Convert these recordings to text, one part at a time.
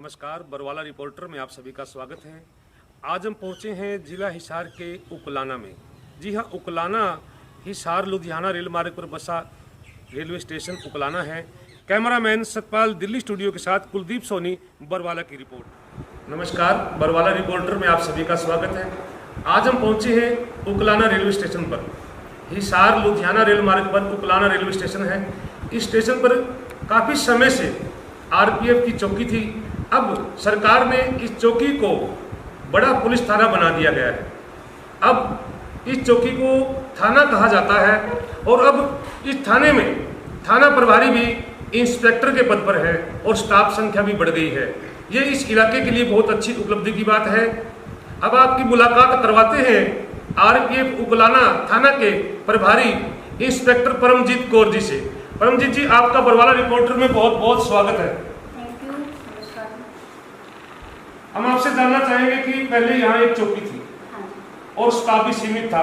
नमस्कार, बरवाला रिपोर्टर में आप सभी का स्वागत है। आज हम पहुंचे हैं जिला हिसार के उकलाना में। जी हां, उकलाना हिसार लुधियाना रेल मार्ग पर बसा रेलवे स्टेशन उकलाना है। कैमरामैन सतपाल दिल्ली स्टूडियो के साथ कुलदीप सोनी, बरवाला की रिपोर्ट। नमस्कार, बरवाला रिपोर्टर में आप सभी का स्वागत है। आज हम पहुंचे हैं उकलाना रेलवे स्टेशन पर। हिसार लुधियाना रेल मार्ग पर उकलाना रेलवे स्टेशन है। इस स्टेशन पर काफ़ी समय से आरपीएफ की चौकी थी। अब सरकार ने इस चौकी को बड़ा पुलिस थाना बना दिया गया है। अब इस चौकी को थाना कहा जाता है और अब इस थाने में थाना प्रभारी भी इंस्पेक्टर के पद पर है और स्टाफ संख्या भी बढ़ गई है। ये इस इलाके के लिए बहुत अच्छी उपलब्धि की बात है। अब आपकी मुलाकात करवाते हैं आरपीएफ उकलाना थाना के प्रभारी इंस्पेक्टर परमजीत कौर जी से। परमजीत जी, आपका बरवाला रिपोर्टर में बहुत बहुत स्वागत है। Thank you. नमस्कार। हम आपसे जानना चाहेंगे कि पहले यहाँ एक चौकी थी और स्टाफ भी सीमित था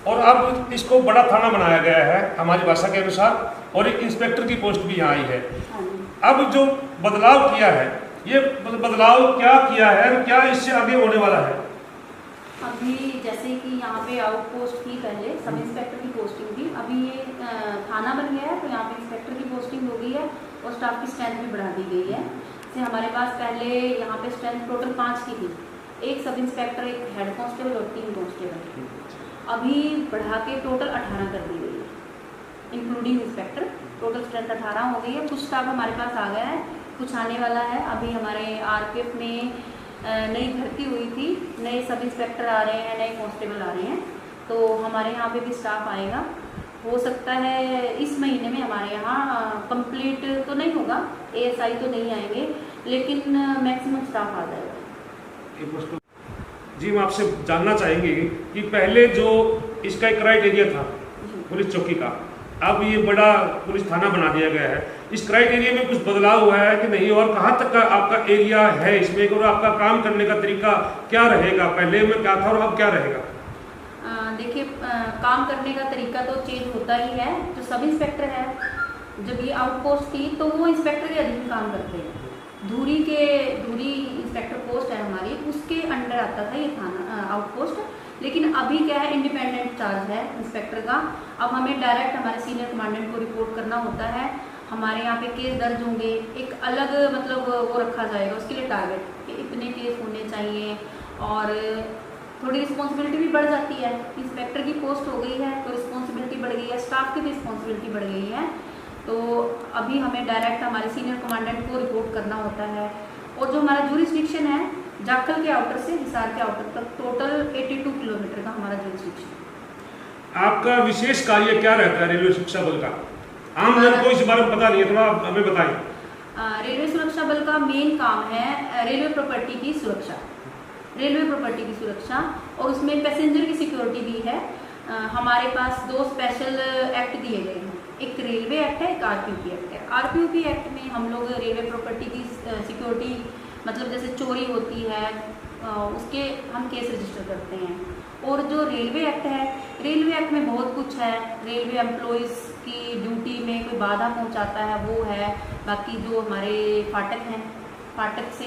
और अब इसको बड़ा थाना बनाया गया है हमारी भाषा के अनुसार, और एक इंस्पेक्टर की पोस्ट भी यहाँ आई है। अब जो बदलाव किया है, ये बदलाव क्या किया है, क्या इससे आगे होने वाला है? अभी जैसे कि यहाँ पे आउटपोस्ट थी, पहले सब इंस्पेक्टर की पोस्टिंग थी, अभी ये थाना बन गया है तो यहाँ पे इंस्पेक्टर की पोस्टिंग हो गई है और स्टाफ की स्ट्रेंथ भी बढ़ा दी गई है। जैसे हमारे पास पहले यहाँ पे स्ट्रेंथ टोटल 5 की थी, एक सब इंस्पेक्टर, एक हेड कांस्टेबल और 3 कांस्टेबल। अभी बढ़ा के टोटल 18 कर दी गई है इंक्लूडिंग इंस्पेक्टर। टोटल स्ट्रेंथ 18 हो गई है। कुछ स्टाफ हमारे पास आ गया है, कुछ आने वाला है। अभी हमारे आरपीएफ में नई भर्ती हुई थी, नए सब इंस्पेक्टर आ रहे हैं, नए कांस्टेबल आ रहे हैं, तो हमारे यहाँ पे भी स्टाफ आएगा। हो सकता है इस महीने में हमारे यहाँ कंप्लीट तो नहीं होगा, एएसआई तो नहीं आएंगे, लेकिन मैक्सिमम स्टाफ आ जाएगा। जी, हम आपसे जानना चाहेंगे कि पहले जो इसका एक क्राइटेरिया था पुलिस चौकी का, अब ये बड़ा पुलिस थाना बना दिया गया है। इस क्राइटेरिया में कुछ बदलाव हुआ है कि नहीं, और कहाँ तक का आपका एरिया है इसमें, और आपका काम करने का तरीका क्या रहेगा? पहले में क्या था और अब क्या रहेगा? देखिए, काम करने का तरीका तो चेंज होता ही है। जो सब इंस्पेक्टर है, जब ये आउटपोस्ट थी तो वो इंस्पेक्टर के अधीन काम करते हैं। धूरी इंस्पेक्टर पोस्ट है हमारी, उसके अंडर आता था ये थाना आउटपोस्ट। लेकिन अभी क्या है, इंडिपेंडेंट चार्ज है इंस्पेक्टर का। अब हमें डायरेक्ट हमारे सीनियर कमांडेंट को रिपोर्ट करना होता है। हमारे यहाँ पे केस दर्ज होंगे, एक अलग मतलब वो रखा जाएगा उसके लिए टारगेट कि इतने केस होने चाहिए, और थोड़ी रिस्पॉन्सिबिलिटी भी बढ़ जाती है। इंस्पेक्टर की पोस्ट हो गई है तो रिस्पॉन्सिबिलिटी बढ़ गई है, स्टाफ की भी रिस्पॉन्सिबिलिटी बढ़ गई है। तो अभी हमें डायरेक्ट हमारे सीनियर कमांडेंट को रिपोर्ट करना होता है। और जो हमारा ज्यूरिसडिक्शन है, जाखल के आउटर से हिसार के आउटर तक टोटल 82 किलोमीटर का हमारा ज्यूरिसडिक्शन है। आपका विशेष कार्य क्या रहता है रेलवे सुरक्षा बल का? आम जन को इस बारे में पता नहीं है, थोड़ा हमें बताएं। रेलवे सुरक्षा बल का मेन काम है रेलवे प्रॉपर्टी की सुरक्षा, और उसमें पैसेंजर की सिक्योरिटी भी है। हमारे पास 2 स्पेशल एक्ट दिए गए हैं, एक रेलवे एक्ट है, एक आरपीयूपी एक्ट है। आरपीयूपी एक्ट में हम लोग रेलवे प्रॉपर्टी की सिक्योरिटी, मतलब जैसे चोरी होती है उसके हम केस रजिस्टर करते हैं। और जो रेलवे एक्ट है, रेलवे एक्ट में बहुत कुछ है। रेलवे एम्प्लॉइज़ की ड्यूटी में कोई बाधा पहुंचाता है वो है। बाकी जो हमारे फाटक हैं, फाटक से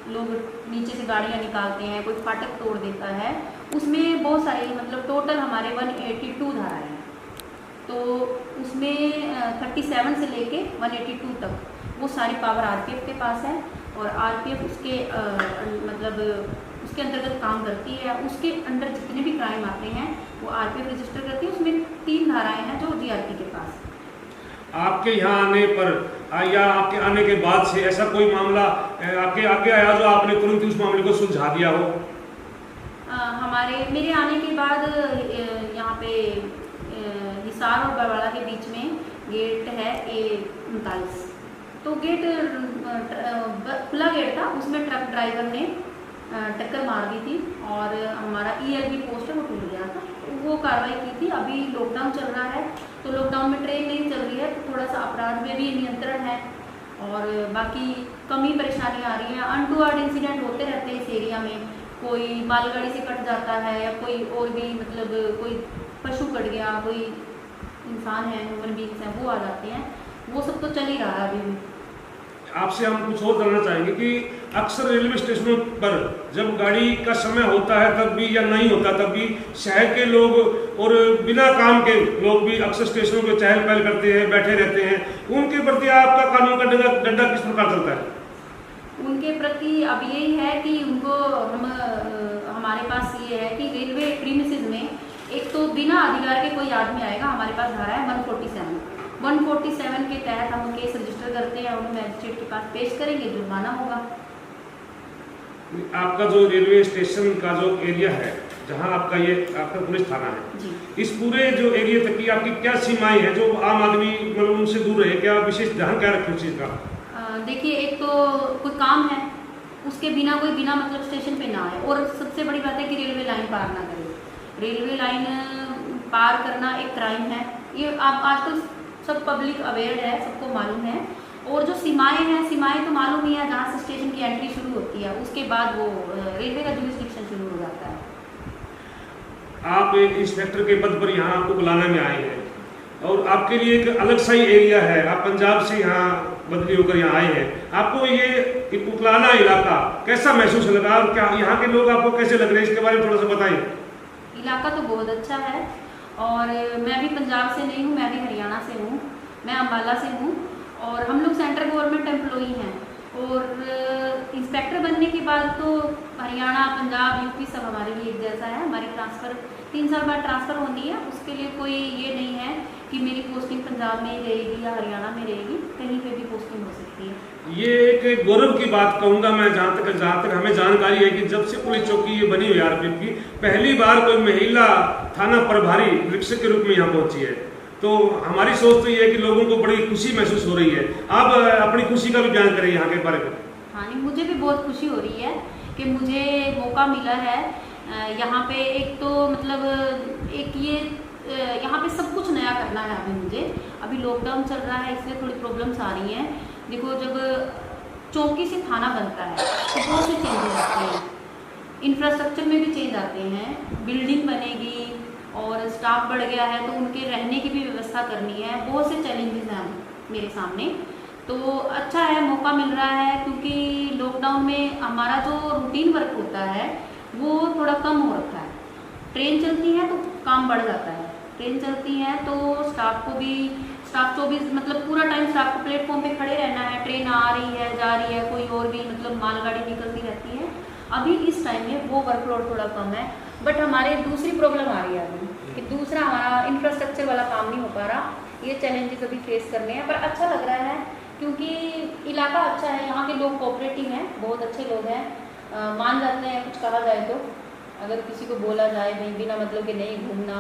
लोग नीचे से गाड़ियां निकालते हैं, कोई फाटक तोड़ देता है, उसमें बहुत सारी मतलब टोटल हमारे 182 धाराएं हैं। तो उसमें 37 से लेके 182 तक वो सारी पावर आरपीएफ के पास है, और आरपीएफ उसके मतलब उसके अंतर्गत काम करती है। उसके अंदर जितने भी क्राइम आते हैं वो आरपीएफ रजिस्टर करती है। उसमें 3 धाराएं हैं जो जीआरपी के पास है। आपके यहाँ आने पर या आपके आने के बाद से ऐसा कोई मामला आपके आगे आया जो आपने तुरंत उस मामले को सुलझा दिया हो? मेरे आने के बाद यहाँ पे हिसार और बरवाला के बीच में गेट है A39, तो गेट खुला गेट था, उसमें ट्रक ड्राइवर ने टक्कर मार दी थी और हमारा ELB पोस्ट है वो टूट गया था। वो कार्रवाई की थी। अभी लॉकडाउन चल रहा है तो लॉकडाउन में ट्रेन नहीं चल रही है, तो थोड़ा सा अपराध में भी नियंत्रण है, और बाकी कमी परेशानी आ रही है। अनटूवर्ड इंसिडेंट होते रहते हैं इस एरिया में, कोई मालगाड़ी से कट जाता है या कोई और भी मतलब कोई पशु कट गया, कोई इंसान है, ह्यूमन बींग्स हैं, वो आ जाते हैं। वो सब तो चल ही रहा है अभी भी। आपसे हम कुछ और जानना चाहेंगे कि अक्सर रेलवे स्टेशनों पर जब गाड़ी का समय होता है तब भी या नहीं होता तब भी शहर के लोग और बिना काम के लोग भी अक्सर स्टेशनों पे चहल पहल करते हैं, बैठे रहते हैं। उनके प्रति आपका कानून का डंडा किस प्रकार चलता है? उनके प्रति अब यही है कि उनको हमारे पास ये है कि रेलवे प्रीमिसेस में एक तो बिना अधिकार के कोई आदमी आएगा, हमारे पास धारा है 147 के तहत हम केस रजिस्टर करते हैं, उन्हें मैजिस्ट्रेट के पास पेश करेंगे, जुर्माना होगा। आपका जो रेलवे स्टेशन का जो एरिया है जहां आपका ये आपका पुलिस थाना है जी। इस पूरे जो एरिया तक की आपकी क्या सीमाएं हैं जो आम आदमी मतलब उनसे दूर रहे, क्या विशेष ध्यान क्या रखे उस चीज का? देखिए, एक तो कोई काम है उसके बिना कोई बिना मतलब स्टेशन पे ना आए, और सबसे बड़ी बात है कि रेलवे लाइन पार ना करे। रेलवे लाइन पार करना एक क्राइम है, ये आप आजकल सब पब्लिक अवेयर है, सबको मालूम है। और जो सीमाएं हैं, सीमाएं तो मालूम ही है, जहाँ से स्टेशन की एंट्री शुरू होती है उसके बाद वो रेलवे का जुरिस्डिक्शन शुरू हो जाता है। आप एक इंस्पेक्टर के पद पर यहाँ उकलाना में आए हैं और आपके लिए एक अलग सा ही एरिया है, आप पंजाब से यहाँ बदली होकर यहाँ आए हैं। आपको ये उकलाना इलाका कैसा महसूस लगा और क्या यहाँ के लोग आपको कैसे लग रहे हैं, इसके बारे में थोड़ा सा बताइए। इलाका तो बहुत अच्छा है, और मैं भी पंजाब से नहीं हूँ, मैं भी हरियाणा से हूँ, मैं अम्बाला से हूँ, और हम लोग सेंट्रल गवर्नमेंट एम्प्लॉई हैं। और इंस्पेक्टर बनने के बाद तो हरियाणा, पंजाब, यूपी सब हमारे लिए एक जैसा है। हमारी ट्रांसफ़र 3 साल बाद ट्रांसफ़र होती है, उसके लिए कोई ये नहीं है कि मेरी पोस्टिंग पंजाब में ही रहेगी या हरियाणा में रहेगी, कहीं पे भी पोस्टिंग हो सकती है। ये एक गौरव की बात कहूँगा मैं, जहाँ तक हमें जानकारी है कि जब से पुलिस चौकी ये बनी हुई आरपीएफ की, पहली बार कोई महिला थाना प्रभारी निरीक्षक के रूप में यहाँ पहुंची है। तो हमारी सोच तो ये है कि लोगों को बड़ी खुशी महसूस हो रही है। आप अपनी खुशी का भी बयान करें यहाँ के बारे में। हाँ, नहीं, मुझे भी बहुत खुशी हो रही है कि मुझे मौका मिला है यहाँ पे। एक तो मतलब एक ये यहाँ पे सब कुछ नया करना है अभी लॉकडाउन चल रहा है, इसलिए थोड़ी प्रॉब्लम्स आ रही हैं। देखो, जब चौकी से थाना बनता है तो बहुत से चेंजेस आते हैं, इंफ्रास्ट्रक्चर में भी चेंज आते हैं, बिल्डिंग बनेगी और स्टाफ बढ़ गया है तो उनके रहने की भी व्यवस्था करनी है, बहुत से चैलेंजेस हैं मेरे सामने। तो अच्छा है, मौका मिल रहा है, क्योंकि लॉकडाउन में हमारा जो रूटीन वर्क होता है वो थोड़ा कम हो रखा है। ट्रेन चलती है तो काम बढ़ जाता है, ट्रेन चलती है तो स्टाफ 24 मतलब पूरा टाइम स्टाफ को प्लेटफॉर्म पे खड़े रहना है, ट्रेन आ रही है जा रही है, कोई और भी मतलब मालगाड़ी निकलती रहती है। अभी इस टाइम में वो वर्कलोड थोड़ा कम है, बट हमारे दूसरी प्रॉब्लम आ रही है अभी कि दूसरा हमारा इंफ्रास्ट्रक्चर वाला काम नहीं हो पा रहा। ये चैलेंजेस अभी फेस करने हैं, पर अच्छा लग रहा है क्योंकि इलाका अच्छा है, यहाँ के लोग कोऑपरेटिव हैं, बहुत अच्छे लोग हैं, मान जाते हैं कुछ कहा जाए तो। अगर किसी को बोला जाए भाई बिना मतलब के नहीं घूमना,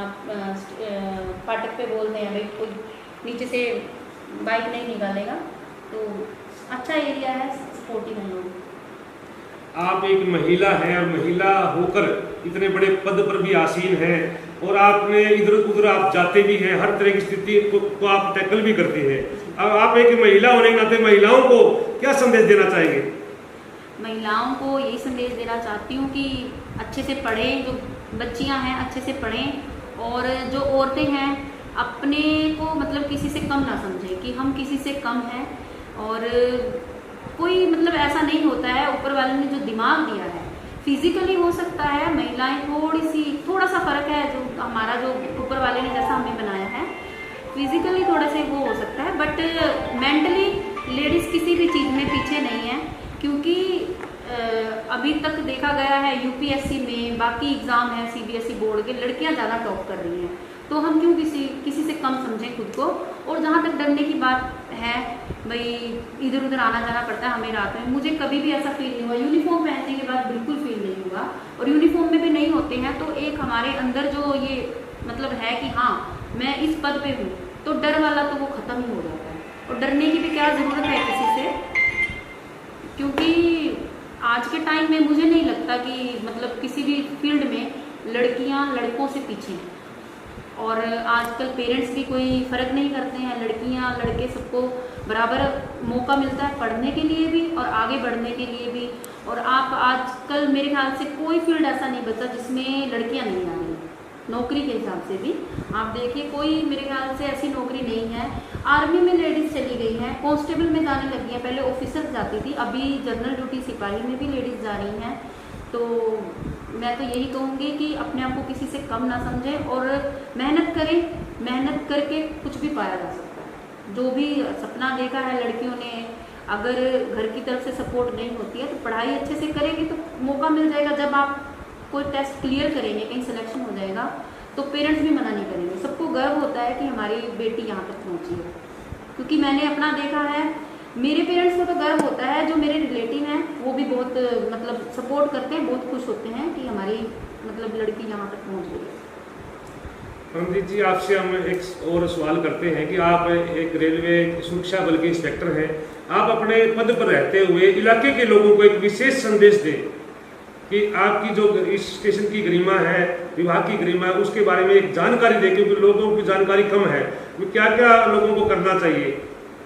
फाटक पे बोलते हैं भाई कोई नीचे से बाइक नहीं निकालेगा, तो अच्छा एरिया है, सपोर्टिव हैं लोग। आप एक महिला हैं और महिला होकर इतने बड़े पद पर भी आसीन हैं और आपने इधर उधर आप जाते भी हैं, हर तरह की स्थिति को आप टैकल भी करते हैं। अब आप एक महिला होने के नाते महिलाओं को क्या संदेश देना चाहेंगे? महिलाओं को यही संदेश देना चाहती हूँ कि अच्छे से पढ़ें, जो बच्चियाँ हैं अच्छे से पढ़ें, और जो औरतें हैं अपने को मतलब किसी से कम ना समझें कि हम किसी से कम हैं। और कोई मतलब ऐसा नहीं होता है, ऊपर वाले ने जो दिमाग दिया है, फिजिकली हो सकता है महिलाएं थोड़ा सा फर्क है, जो हमारा जो ऊपर वाले ने जैसा हमें बनाया है फिजिकली थोड़ा सा वो हो सकता है, बट मेंटली लेडीज़ किसी भी चीज़ में पीछे नहीं है। क्योंकि अभी तक देखा गया है यूपीएससी में, बाकी एग्ज़ाम है सीबीएसई बोर्ड के, लड़कियां ज़्यादा टॉप कर रही हैं, तो हम क्यों किसी से कम समझें खुद को। और जहाँ तक डरने की बात है, भाई इधर उधर आना जाना पड़ता है हमें रात में, मुझे कभी भी ऐसा फील नहीं हुआ। यूनिफॉर्म पहनने के बाद बिल्कुल फील नहीं हुआ, और यूनिफॉर्म में भी नहीं होते हैं तो एक हमारे अंदर जो ये मतलब है कि हाँ मैं इस पद पे हूँ, तो डर वाला तो वो ख़त्म ही हो जाता है। और डरने की भी क्या ज़रूरत है किसी से, क्योंकि आज के टाइम में मुझे नहीं लगता कि मतलब किसी भी फील्ड में लड़कियां लड़कों से पीछे हैं। और आजकल पेरेंट्स भी कोई फ़र्क नहीं करते हैं, लड़कियां लड़के सबको बराबर मौका मिलता है पढ़ने के लिए भी और आगे बढ़ने के लिए भी। और आप आजकल मेरे ख्याल से कोई फील्ड ऐसा नहीं बचा जिसमें लड़कियां नहीं आ रही। नौकरी के हिसाब से भी आप देखिए, कोई मेरे ख्याल से ऐसी नौकरी नहीं है। आर्मी में लेडीज़ चली गई हैं, कांस्टेबल में जाने लगी हैं, पहले ऑफिसर जाती थी, अभी जनरल ड्यूटी सिपाही में भी लेडीज़ जा रही हैं। तो मैं तो यही कहूँगी कि अपने आप को किसी से कम ना समझें और मेहनत करें, मेहनत करके कुछ भी पाया जा सकता है। जो भी सपना देखा है लड़कियों ने, अगर घर की तरफ से सपोर्ट नहीं होती है तो पढ़ाई अच्छे से करेंगे तो मौका मिल जाएगा। जब आप कोई टेस्ट क्लियर करेंगे, कहीं सिलेक्शन हो जाएगा तो पेरेंट्स भी मना नहीं करेंगे, सबको गर्व होता है कि हमारी बेटी यहाँ तक पहुँची है। क्योंकि मैंने अपना देखा है, मेरे पेरेंट्स को तो गर्व होता है, जो मेरे रिलेटिव हैं वो भी बहुत मतलब सपोर्ट करते हैं, बहुत खुश होते हैं कि हमारी मतलब लड़की यहाँ तक पहुँच गई है। परमजीत जी, आपसे हम एक और सवाल करते हैं कि आप एक रेलवे सुरक्षा बल के इंस्पेक्टर हैं, आप अपने पद पर रहते हुए इलाके के लोगों को एक विशेष संदेश दें कि आपकी जो इस स्टेशन की गरिमा है, विभाग की गरिमा है, उसके बारे में एक जानकारी दें, क्योंकि लोगों की जानकारी कम है, तो क्या क्या लोगों को करना चाहिए,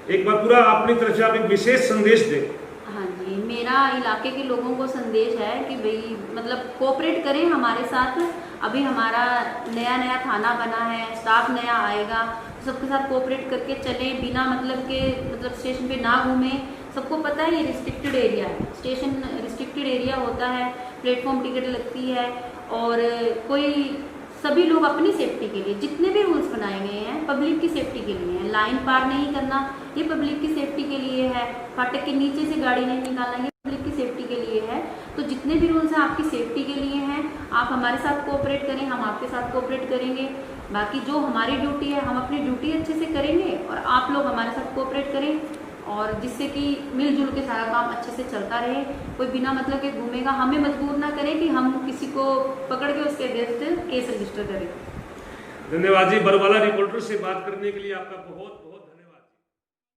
एक बार पूरा अपनी तरफ से आप एक विशेष संदेश दें। हाँ जी, मेरा इलाके के लोगों को संदेश है कि भाई मतलब कोऑपरेट करें हमारे साथ। अभी हमारा नया नया थाना बना है, स्टाफ नया आएगा, सबके साथ कोऑपरेट करके चलें, बिना मतलब के मतलब स्टेशन पे ना घूमें। सबको पता है ये रिस्ट्रिक्टेड एरिया है, स्टेशन रिस्ट्रिक्टेड एरिया होता है, प्लेटफॉर्म टिकट लगती है और कोई सभी लोग अपनी सेफ्टी के लिए जितने भी रूल्स बनाए गए हैं पब्लिक की सेफ्टी के लिए हैं। लाइन पार नहीं करना ये पब्लिक की सेफ्टी के लिए है, फाटक के नीचे से गाड़ी नहीं निकालना ये पब्लिक की सेफ्टी के लिए है। तो जितने भी रूल्स हैं आपकी सेफ्टी के लिए हैं, आप हमारे साथ कोऑपरेट करें, हम आपके साथ कोऑपरेट करेंगे। बाकी जो हमारी ड्यूटी है हम अपनी ड्यूटी अच्छे से करेंगे और आप लोग हमारे साथ कोऑपरेट करें, और जिससे कि मिलजुल के सारा काम अच्छे से चलता रहे। कोई बिना मतलब के घूमेगा, हमें मजबूर ना करें कि हम किसी को पकड़ के उसके अगेंस्ट केस रजिस्टर करें। धन्यवाद जी, बरवाला रिपोर्टर से बात करने के लिए आपका बहुत बहुत